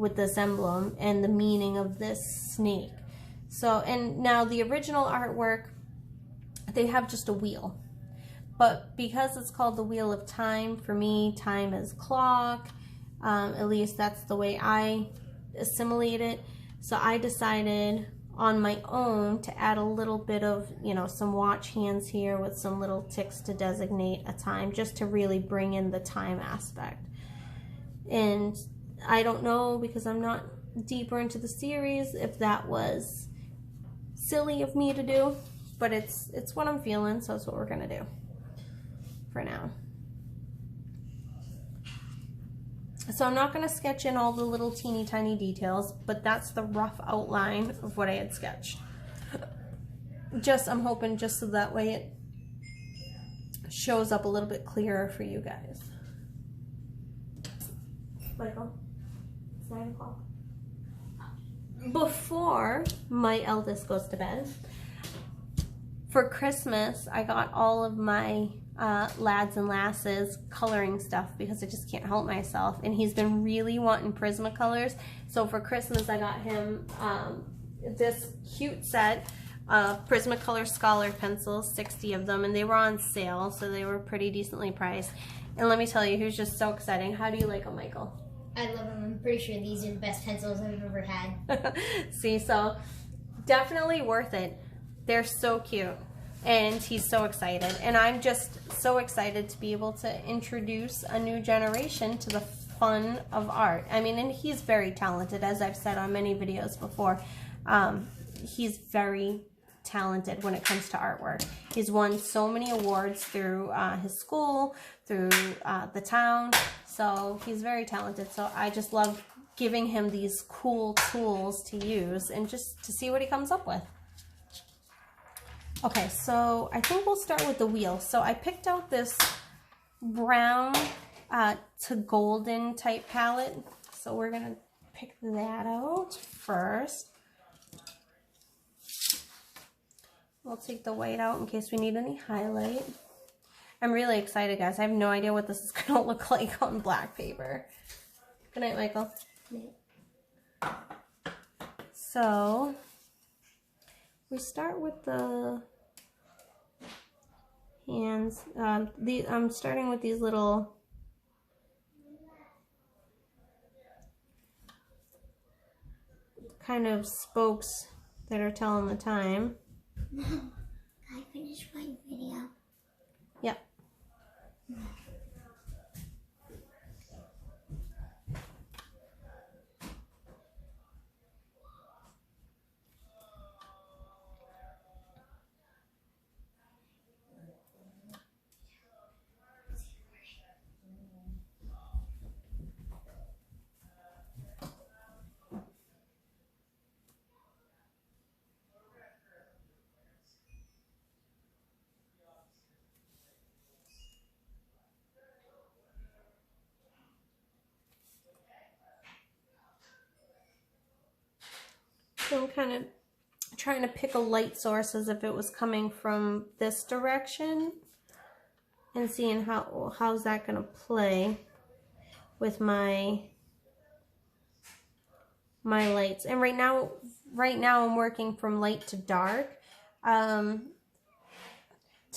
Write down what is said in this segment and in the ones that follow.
with this emblem and the meaning of this snake. So, and now the original artwork, they have just a wheel. But because it's called the Wheel of Time, for me, time is clock. At least that's the way I assimilate it. So I decided on my own to add a little bit of, you know, some watch hands here with some little ticks to designate a time, just to really bring in the time aspect. And I don't know, because I'm not deeper into the series, if that was silly of me to do, but it's what I'm feeling, so it's what we're gonna do for now. So I'm not going to sketch in all the little teeny tiny details, but that's the rough outline of what I had sketched. I'm hoping just so that way it shows up a little bit clearer for you guys. Michael, it's 9 o'clock. Before my eldest goes to bed, for Christmas, I got all of my lads and lasses coloring stuff because I just can't help myself, and he's been really wanting Prismacolors. So for Christmas I got him this cute set of Prismacolor Scholar pencils, 60 of them, and they were on sale, so they were pretty decently priced. And let me tell you, he was just so exciting. How do you like them, Michael? I love them. I'm pretty sure these are the best pencils I've ever had. See, so definitely worth it. They're so cute. And he's so excited, and I'm just so excited to be able to introduce a new generation to the fun of art. I mean, and he's very talented, as I've said on many videos before. He's very talented when it comes to artwork. He's won so many awards through his school, through the town, so he's very talented. So I just love giving him these cool tools to use and just to see what he comes up with. Okay, so I think we'll start with the wheel. So I picked out this brown to golden type palette. So we're gonna pick that out first. We'll take the white out in case we need any highlight. I'm really excited, guys. I have no idea what this is gonna look like on black paper. Good night, Michael. Good night. So we start with the hands. I'm starting with these little kind of spokes that are telling the time. No, I finished my video. Yep. So I'm kind of trying to pick a light source as if it was coming from this direction and seeing how's that going to play with my lights. And right now I'm working from light to dark. To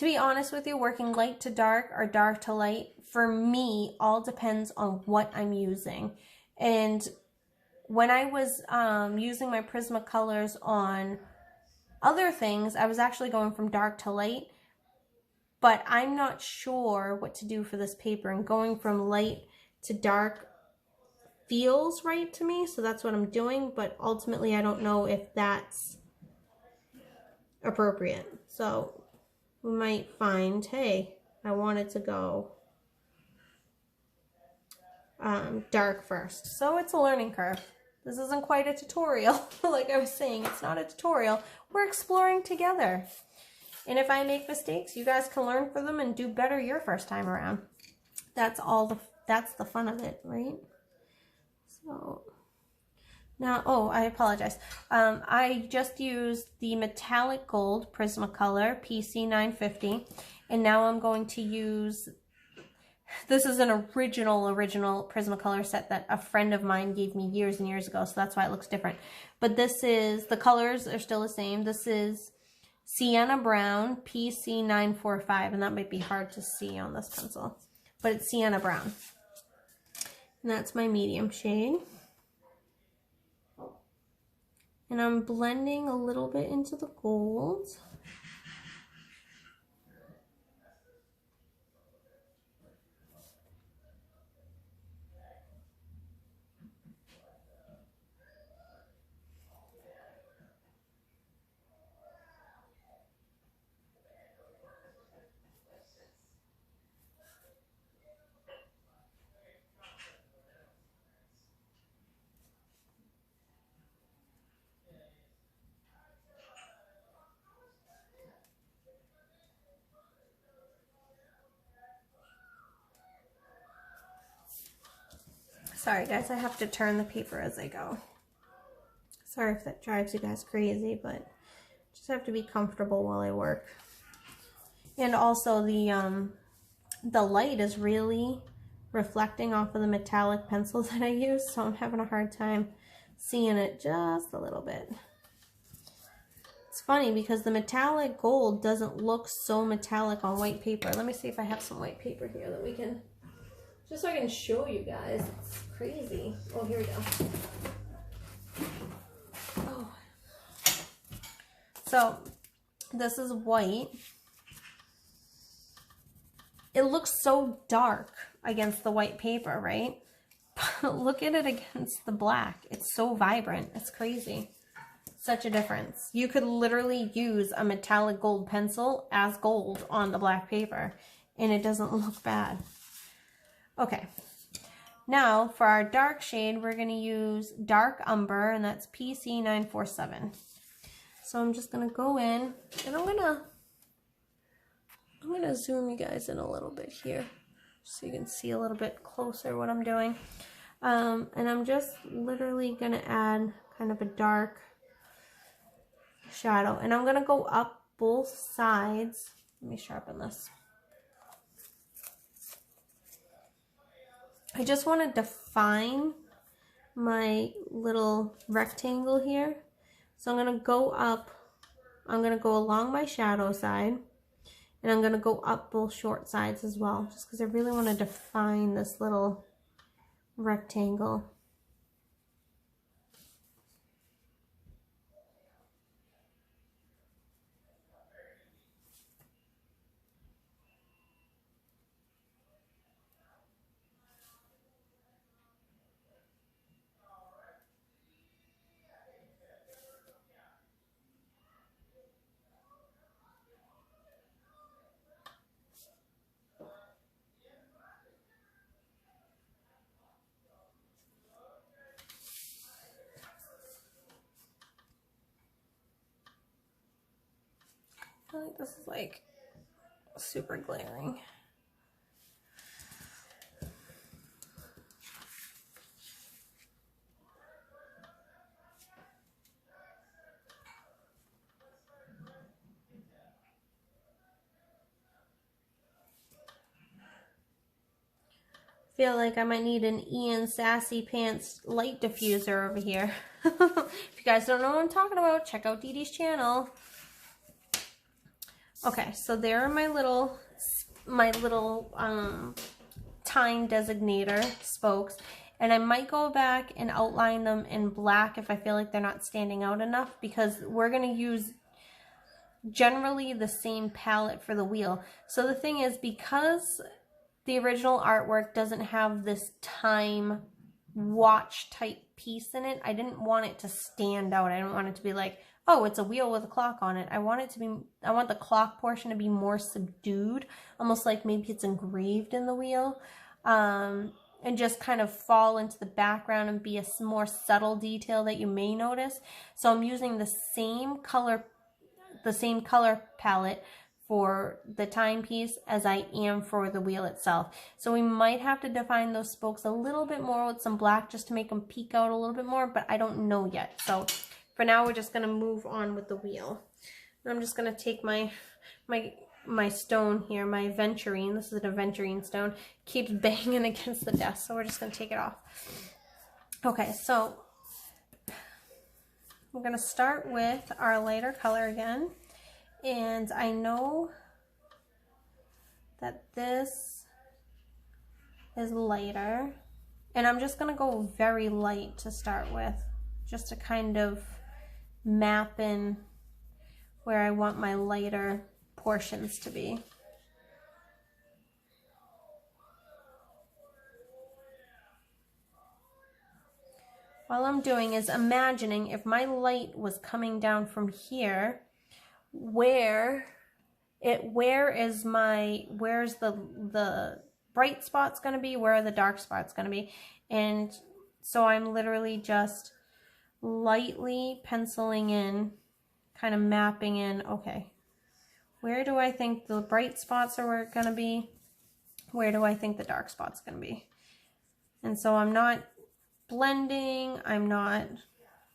be honest with you, working light to dark or dark to light, for me, all depends on what I'm using. And when I was using my Prismacolors on other things, I was actually going from dark to light, but I'm not sure what to do for this paper, and going from light to dark feels right to me, so that's what I'm doing, but ultimately I don't know if that's appropriate. So we might find, hey, I wanted to go dark first. So it's a learning curve. This isn't quite a tutorial. Like I was saying, it's not a tutorial. We're exploring together. And if I make mistakes, you guys can learn from them and do better your first time around. That's the fun of it, right? So now, oh, I apologize. I just used the metallic gold Prismacolor PC 950, and now I'm going to use This is an original Prismacolor set that a friend of mine gave me years and years ago, so that's why it looks different. But this is, the colors are still the same. This is Sienna Brown PC945, and that might be hard to see on this pencil, but it's Sienna Brown. And that's my medium shade. And I'm blending a little bit into the gold. Sorry guys, I have to turn the paper as I go. Sorry if that drives you guys crazy, but just have to be comfortable while I work. And also the light is really reflecting off of the metallic pencil that I use, so I'm having a hard time seeing it just a little bit. It's funny because the metallic gold doesn't look so metallic on white paper. Let me see if I have some white paper here that we can, just so I can show you guys. It's crazy. Oh, here we go. Oh. So this is white. It looks so dark against the white paper, right? But look at it against the black. It's so vibrant. It's crazy. Such a difference. You could literally use a metallic gold pencil as gold on the black paper, and it doesn't look bad. Okay. Now, for our dark shade, we're going to use Dark Umber, and that's PC947. So I'm just going to go in, and I'm going to zoom you guys in a little bit here so you can see a little bit closer what I'm doing. And I'm just literally going to add kind of a dark shadow. And I'm going to go up both sides. Let me sharpen this. I just want to define my little rectangle here. So I'm going to go up, I'm going to go along my shadow side, and I'm going to go up both short sides as well, just because I really want to define this little rectangle. I feel like this is like super glaring. Feel like I might need an Ian Sassy Pants light diffuser over here. If you guys don't know what I'm talking about, check out Dede's channel. Okay, so there are my little time designator spokes, and I might go back and outline them in black if I feel like they're not standing out enough, because we're going to use generally the same palette for the wheel. So the thing is, because the original artwork doesn't have this time watch type piece in it, I didn't want it to stand out. I didn't want it to be like, oh, it's a wheel with a clock on it. I want the clock portion to be more subdued, almost like maybe it's engraved in the wheel, and just kind of fall into the background and be a more subtle detail that you may notice. So I'm using the same color palette for the timepiece as I am for the wheel itself. So we might have to define those spokes a little bit more with some black just to make them peek out a little bit more, but I don't know yet. So for now, we're just going to move on with the wheel. And I'm just going to take my my stone here, my aventurine, this is an aventurine stone, keeps banging against the desk, so we're just going to take it off. Okay, so we're going to start with our lighter color again, and I know that this is lighter, and I'm just going to go very light to start with, just to kind of map in where I want my lighter portions to be. All I'm doing is imagining if my light was coming down from here, where's the bright spots going to be, where are the dark spots going to be? And so I'm literally just lightly penciling in, kind of mapping in, okay, where do I think the bright spots are going to be? Where do I think the dark spots are going to be? And so I'm not blending, I'm not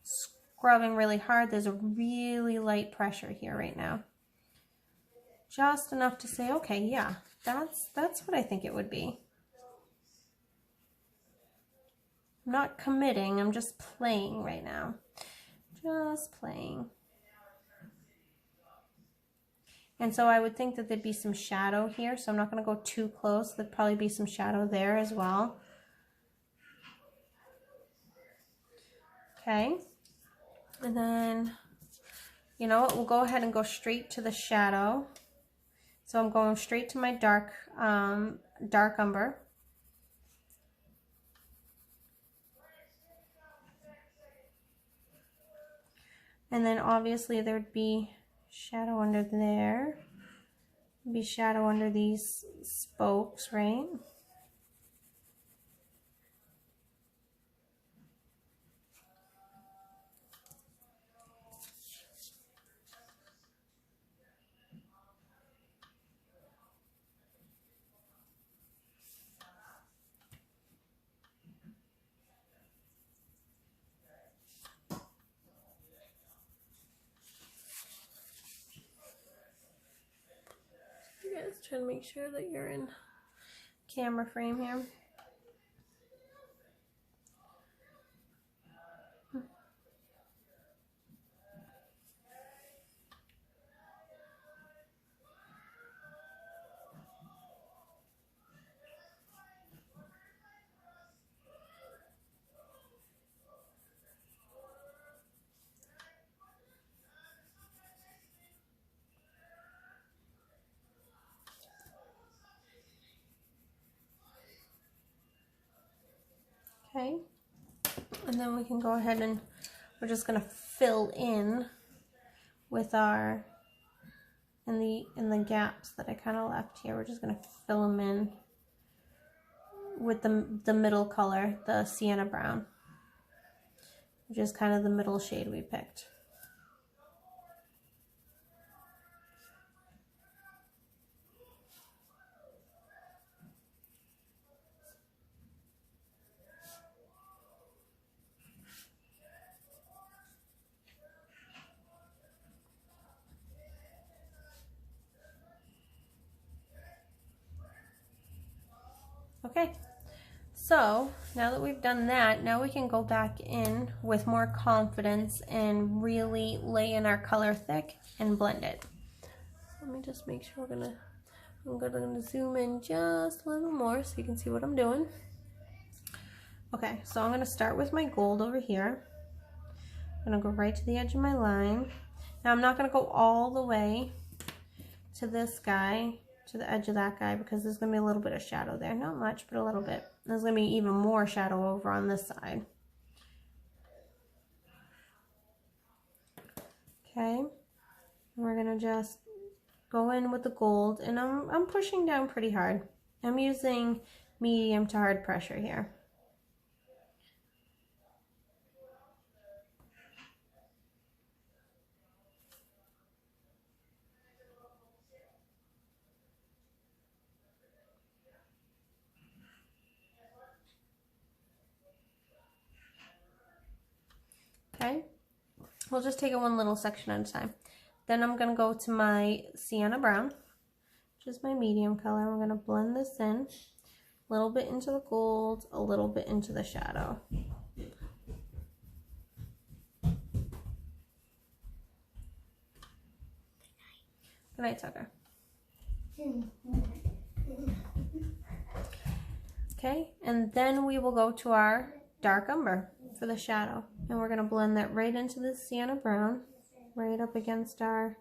scrubbing really hard. There's a really light pressure here right now. Just enough to say, okay, yeah, that's what I think it would be. I'm not committing, I'm just playing right now. Just playing. And so I would think that there'd be some shadow here, so I'm not going to go too close. There'd probably be some shadow there as well. Okay, and then, you know what, we'll go ahead and go straight to the shadow. So I'm going straight to my dark umber. And then obviously there'd be shadow under there. Be shadow under these spokes, right? Trying to make sure that you're in camera frame here. Okay, and then we can go ahead and we're just going to fill in with our, in the gaps that I kind of left here, we're just going to fill them in with the middle color, the sienna brown, which is kind of the middle shade we picked. Okay, so now that we've done that, now we can go back in with more confidence and really lay in our color thick and blend it. Let me just make sure I'm gonna zoom in just a little more so you can see what I'm doing. Okay, so I'm gonna start with my gold over here. I'm gonna go right to the edge of my line. Now I'm not gonna go all the way to this guy, to the edge of that guy, because there's going to be a little bit of shadow there. Not much, but a little bit. There's going to be even more shadow over on this side. Okay, we're going to just go in with the gold, and I'm pushing down pretty hard. I'm using medium to hard pressure here. Okay, we'll just take it one little section at a time. Then I'm going to go to my sienna brown, is my medium color. I'm going to blend this in, a little bit into the gold, a little bit into the shadow. Good night, Tucker. Okay, and then we will go to our dark umber for the shadow. And we're going to blend that right into the sienna brown, right up against our...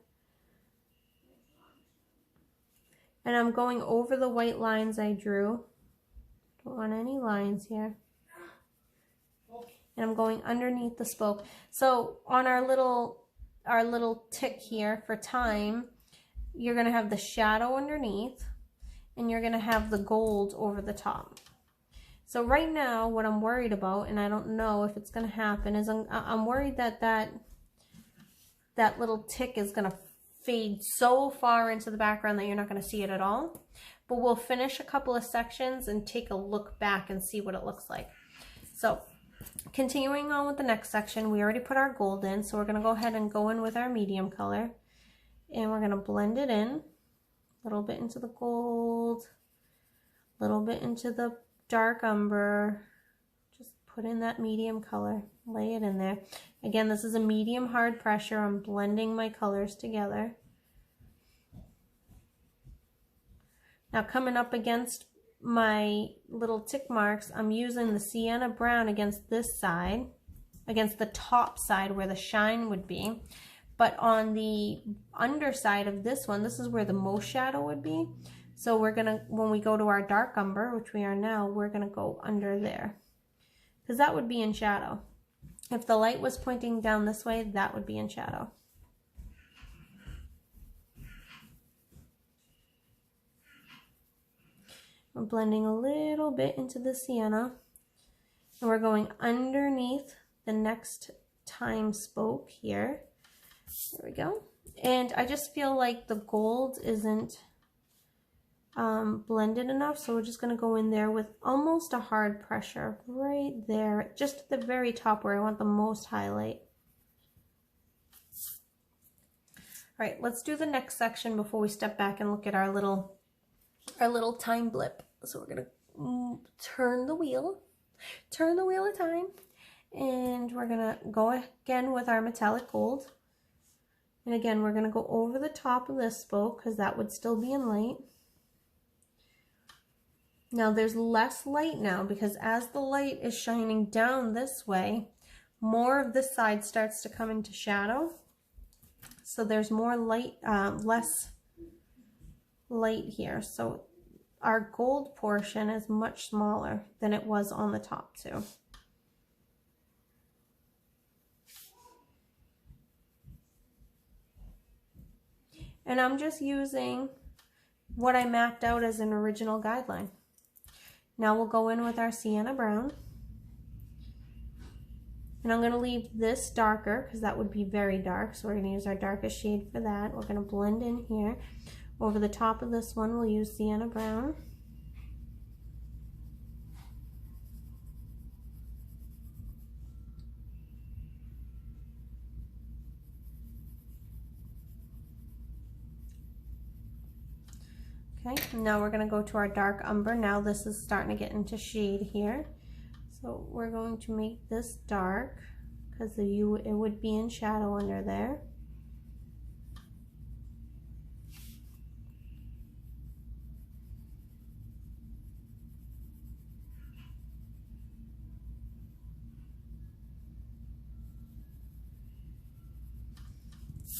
And I'm going over the white lines I drew. Don't want any lines here. And I'm going underneath the spoke. So on our little tick here for time, you're going to have the shadow underneath, and you're going to have the gold over the top. So right now, what I'm worried about, and I don't know if it's going to happen, is I'm worried that that little tick is going to fade so far into the background that you're not going to see it at all. But we'll finish a couple of sections and take a look back and see what it looks like. So continuing on with the next section, we already put our gold in, so we're going to go ahead and go in with our medium color. And we're going to blend it in, a little bit into the gold, a little bit into the dark umber. Just put in that medium color, lay it in there. Again, this is a medium hard pressure. I'm blending my colors together. Now coming up against my little tick marks, I'm using the sienna brown against this side, against the top side where the shine would be. But on the underside of this one, this is where the most shadow would be. So we're gonna, when we go to our dark umber, which we are now, we're gonna go under there, because that would be in shadow. If the light was pointing down this way, that would be in shadow. We're blending a little bit into the sienna, and we're going underneath the next time spoke here. There we go. And I just feel like the gold isn't blended enough, so we're just going to go in there with almost a hard pressure right there, just at the very top where I want the most highlight. All right, let's do the next section before we step back and look at our little time blip. So we're going to turn the wheel of time, and we're going to go again with our metallic gold. And again, we're going to go over the top of this spoke because that would still be in light. Now there's less light now because as the light is shining down this way, more of this side starts to come into shadow. So there's more light, less light here. So our gold portion is much smaller than it was on the top too. And I'm just using what I mapped out as an original guideline. Now we'll go in with our sienna brown. And I'm going to leave this darker because that would be very dark. So we're going to use our darkest shade for that. We're going to blend in here. Over the top of this one, we'll use sienna brown. Okay, now we're going to go to our dark umber. Now this is starting to get into shade here. So we're going to make this dark because it would be in shadow under there.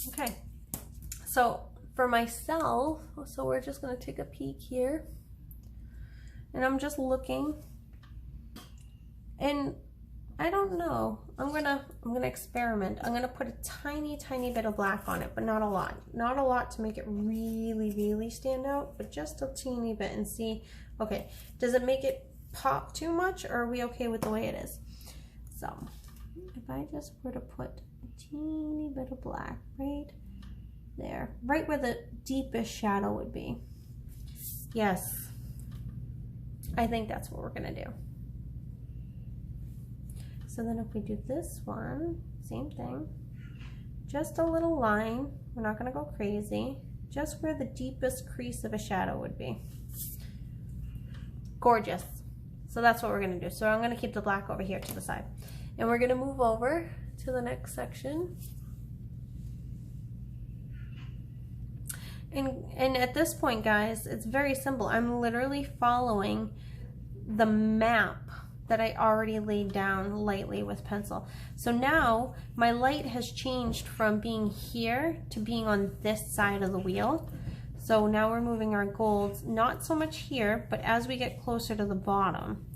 Okay, so for myself, so we're just going to take a peek here, and I'm just looking, and I don't know, I'm gonna experiment. I'm gonna put a tiny bit of black on it, but not a lot to make it really stand out, but just a teeny bit, and see, okay, does it make it pop too much, or are we okay with the way it is? So if I just were to put a teeny bit of black right there, right where the deepest shadow would be. Yes, I think that's what we're gonna do. So then if we do this one, same thing, just a little line. We're not gonna go crazy. just where the deepest crease of a shadow would be. Gorgeous. So that's what we're gonna do. So I'm gonna keep the black over here to the side. And we're gonna move over to the next section. And at this point, guys, it's very simple. I'm literally following the map that I already laid down lightly with pencil. So now my light has changed from being here to being on this side of the wheel. So now we're moving our golds, not so much here, but as we get closer to the bottom.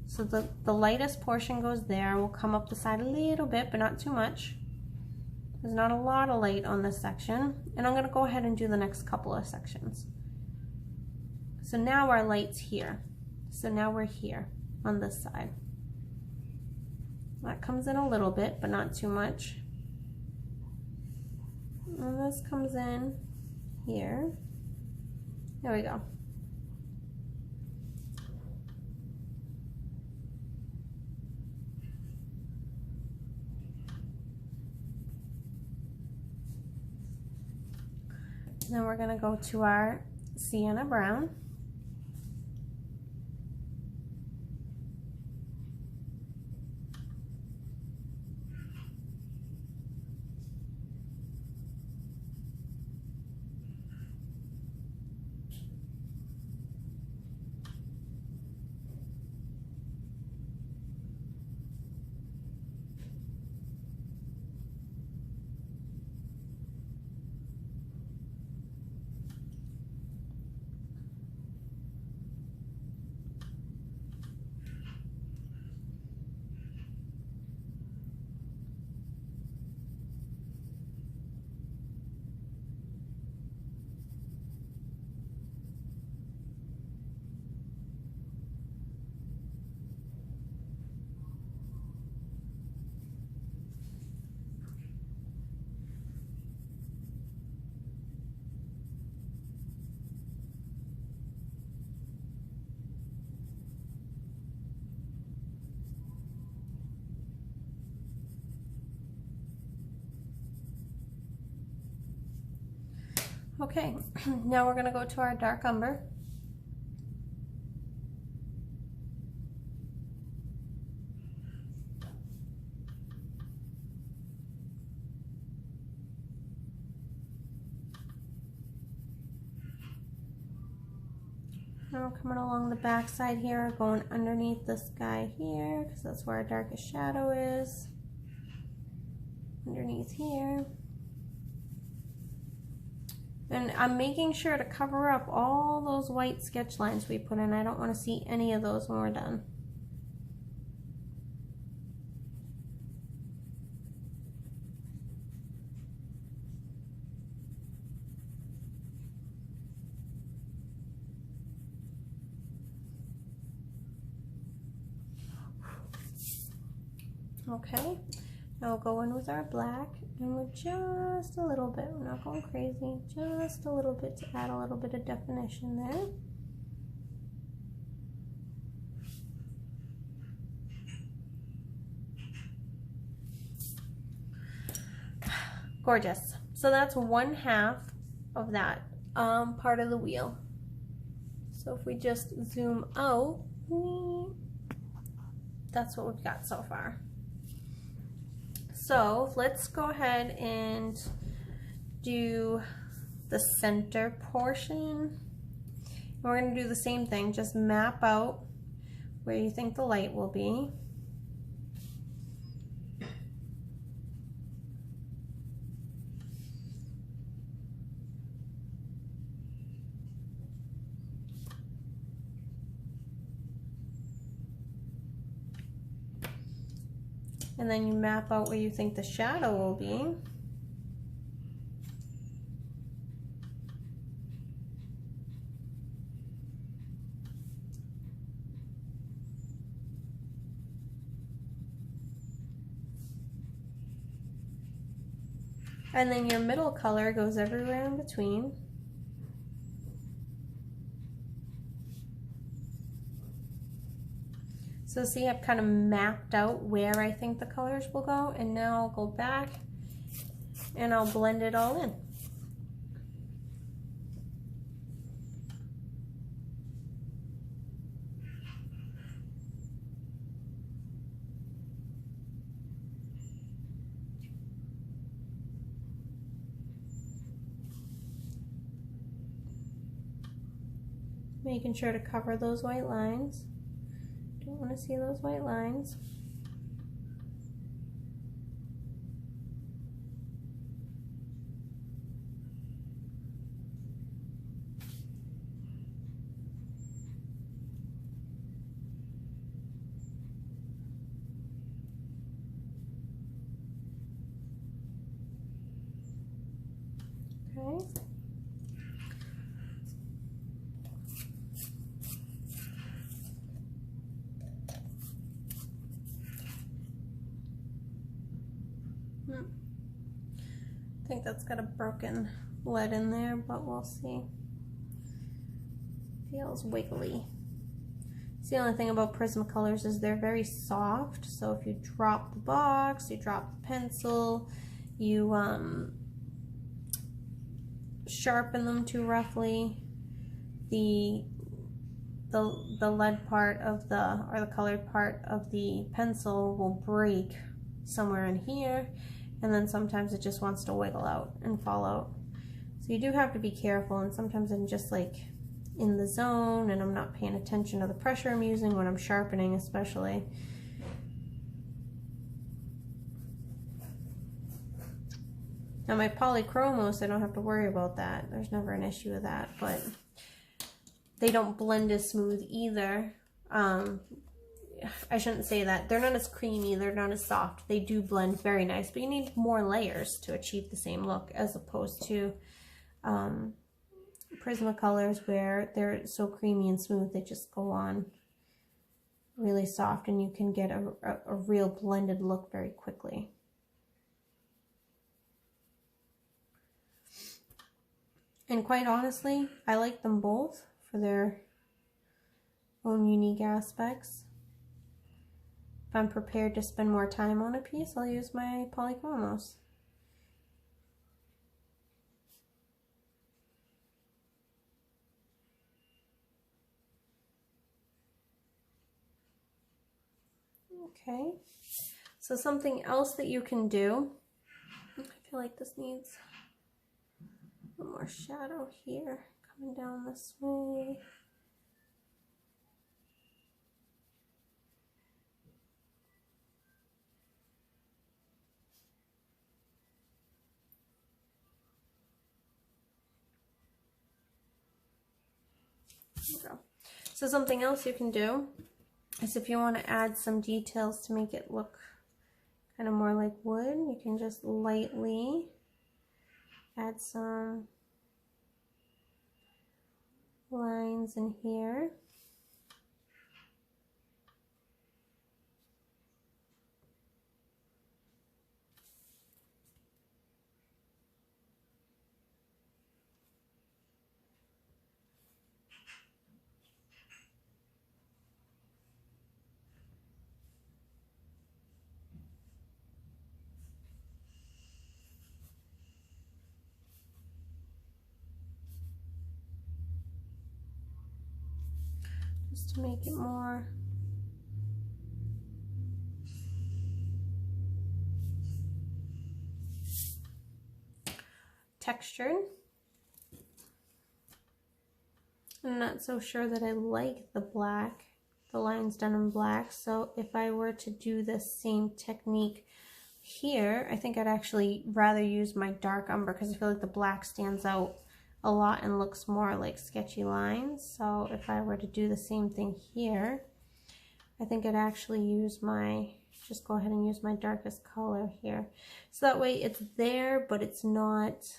So the lightest portion goes there. We'll come up the side a little bit, but not too much. There's not a lot of light on this section. And I'm gonna go ahead and do the next couple of sections. So now our light's here. So now we're here on this side. That comes in a little bit, but not too much. And this comes in here. There we go. Then we're gonna go to our sienna brown. Okay, now we're gonna go to our dark umber. Now we're coming along the back side here, going underneath this guy here, because that's where our darkest shadow is. Underneath here. And I'm making sure to cover up all those white sketch lines we put in. I don't want to see any of those when we're done. Okay, now we'll go in with our black, and we're just a little bit, we're not going crazy, just a little bit to add a little bit of definition there. Gorgeous. So that's 1/2 of that part of the wheel. So if we just zoom out, that's what we've got so far. So let's go ahead and do the center portion. And we're going to do the same thing, just map out where you think the light will be. And then you map out where you think the shadow will be. And then your middle color goes everywhere in between. So see, I've kind of mapped out where I think the colors will go, and now I'll go back and I'll blend it all in. Making sure to cover those white lines. Don't want to see those white lines. Okay. I think that's got a broken lead in there, but we'll see. Feels wiggly. The only thing about Prismacolors is they're very soft, so if you drop the box, you drop the pencil, you sharpen them too roughly, the lead part of the colored part of the pencil will break somewhere in here, and then sometimes it just wants to wiggle out and fall out. So you do have to be careful, and sometimes I'm just like in the zone and I'm not paying attention to the pressure I'm using when I'm sharpening, especially. Now my polychromos, I don't have to worry about that. There's never an issue with that, but they don't blend as smooth either. I shouldn't say that. They're not as creamy, they're not as soft. They do blend very nice, but you need more layers to achieve the same look as opposed to Prismacolors where they're so creamy and smooth, they just go on really soft and you can get a real blended look very quickly. And quite honestly, I like them both for their own unique aspects. If I'm prepared to spend more time on a piece, I'll use my polychromos. Okay, so something else that you can do, I feel like this needs a little more shadow here, coming down this way. There we go. So something else you can do is if you want to add some details to make it look kind of more like wood, you can just lightly add some lines in here. Just to make it more textured. I'm not so sure that I like the lines done in black, so if I were to do the same technique here, I think I'd actually rather use my dark umber because I feel like the black stands out a lot and looks more like sketchy lines. So if I were to do the same thing here, I think I'd actually use just go ahead and use my darkest color here. So that way it's there, but it's not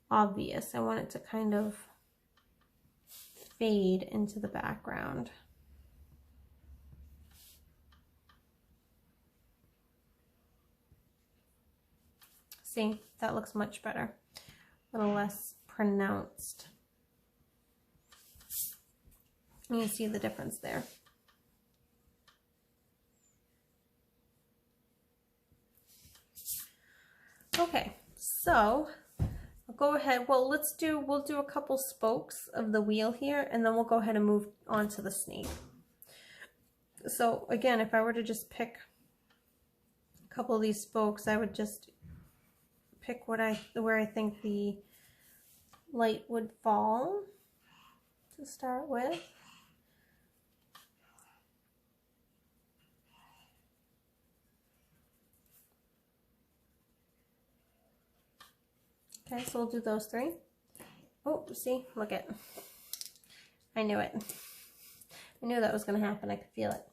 obvious. I want it to kind of fade into the background. See, that looks much better. A little less pronounced. You can see the difference there. Okay, so I'll go ahead. Well, we'll do a couple spokes of the wheel here, and then we'll go ahead and move on to the snake. So again, if I were to just pick a couple of these spokes, I would just pick where I think the light would fall. to start with. Okay, so we'll do those three. Oh, see, look it. I knew it. I knew that was going to happen. I could feel it.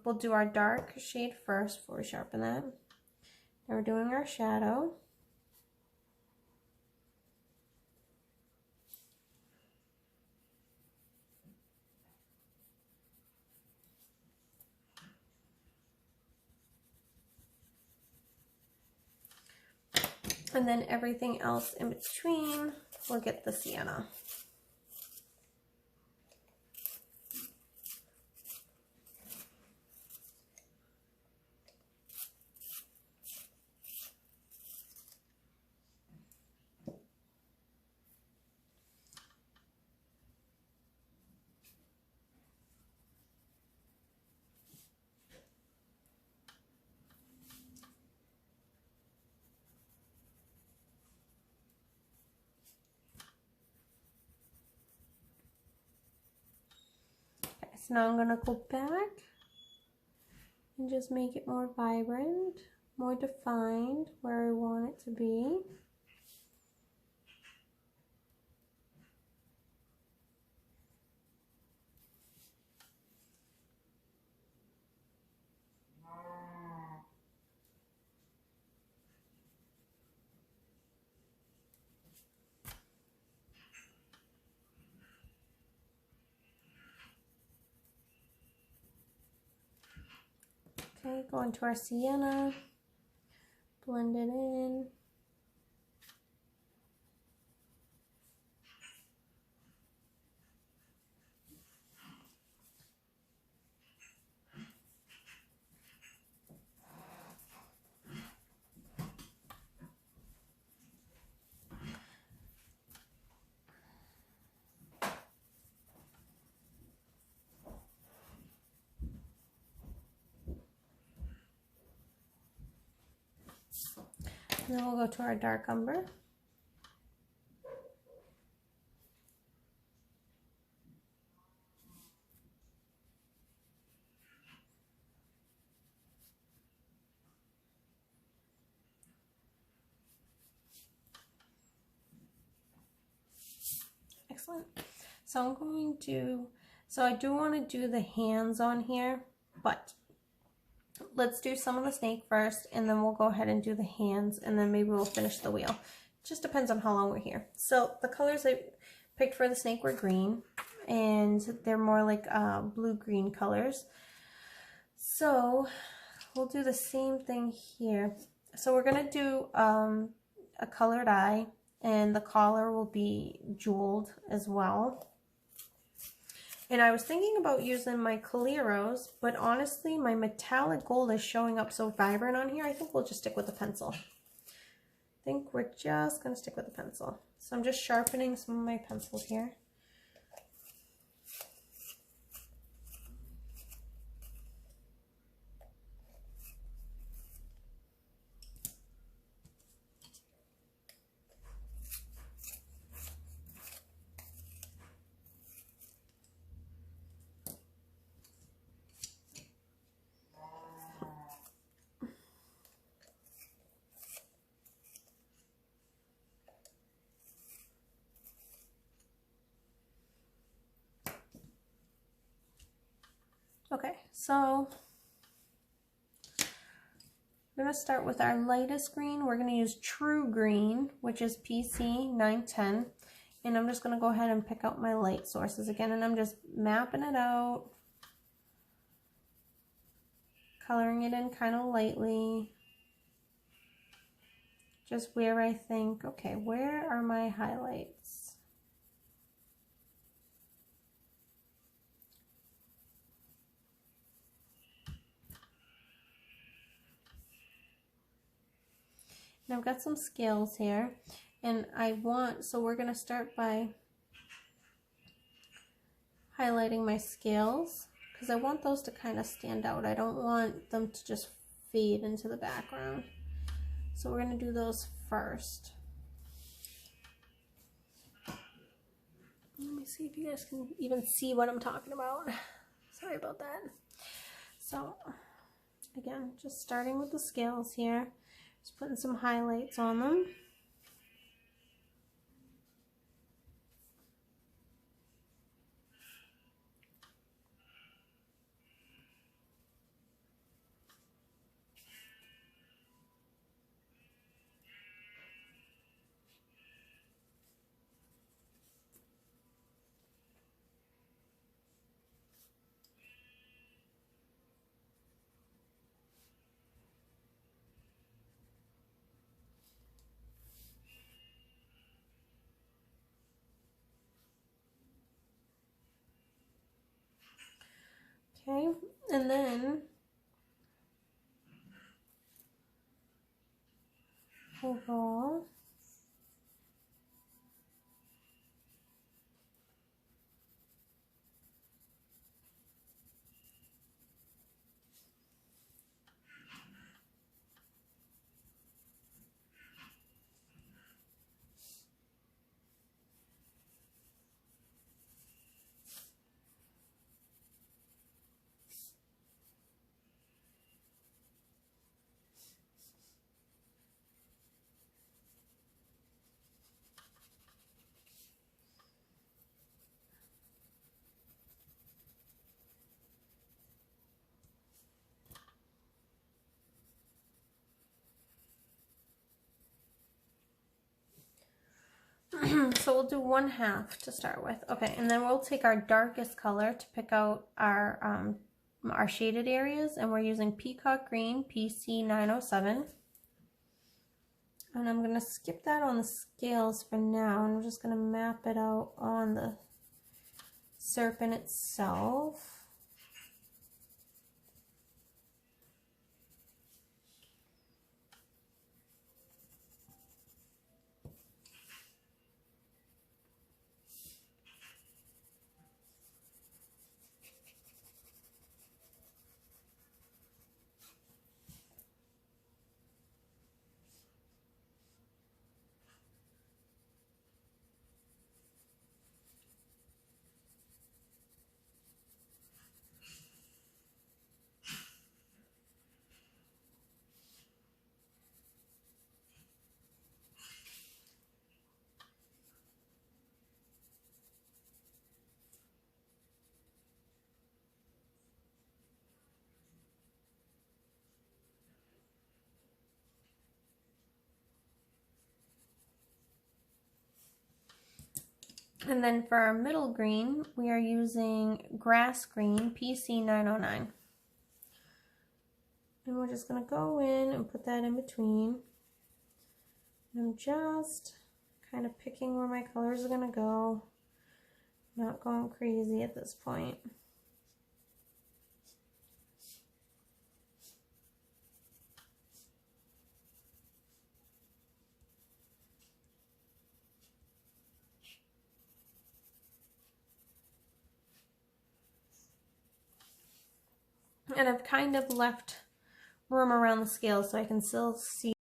We'll do our dark shade first before we sharpen that. Now we're doing our shadow. And then everything else in between, we'll get the sienna. So now I'm going to go back and just make it more vibrant, more defined where I want it to be. Okay, go into our sienna, blend it in. And then we'll go to our dark umber. Excellent. So I'm going to, I do want to do the hands on here, but let's do some of the snake first, and then we'll go ahead and do the hands, and then maybe we'll finish the wheel. Just depends on how long we're here. So the colors I picked for the snake were green, and they're more like blue-green colors. So we'll do the same thing here. So we're going to do a colored eye, and the collar will be jeweled as well. And I was thinking about using my Caleros, but honestly, my metallic gold is showing up so vibrant on here. I think we'll just stick with the pencil. I think we're just going to stick with the pencil. So I'm just sharpening some of my pencils here. Okay, so we're going to start with our lightest green. We're going to use True Green, which is PC 910. And I'm just going to go ahead and pick out my light sources again, and I'm just mapping it out, coloring it in kind of lightly, just where I think, okay, where are my highlights? And I've got some scales here, and so we're going to start by highlighting my scales, because I want those to kind of stand out. I don't want them to just fade into the background. So we're going to do those first. Let me see if you guys can even see what I'm talking about. Sorry about that. So, again, just starting with the scales here. Just putting some highlights on them. Okay, and then overall, so we'll do 1/2 to start with. Okay, and then we'll take our darkest color to pick out our shaded areas, and we're using Peacock Green PC 907. And I'm going to skip that on the scales for now, and I'm just going to map it out on the serpent itself. And then for our middle green, we are using Grass Green PC 909. And we're just going to go in and put that in between. And I'm just kind of picking where my colors are going to go. Not going crazy at this point. And I've kind of left room around the scale so I can still see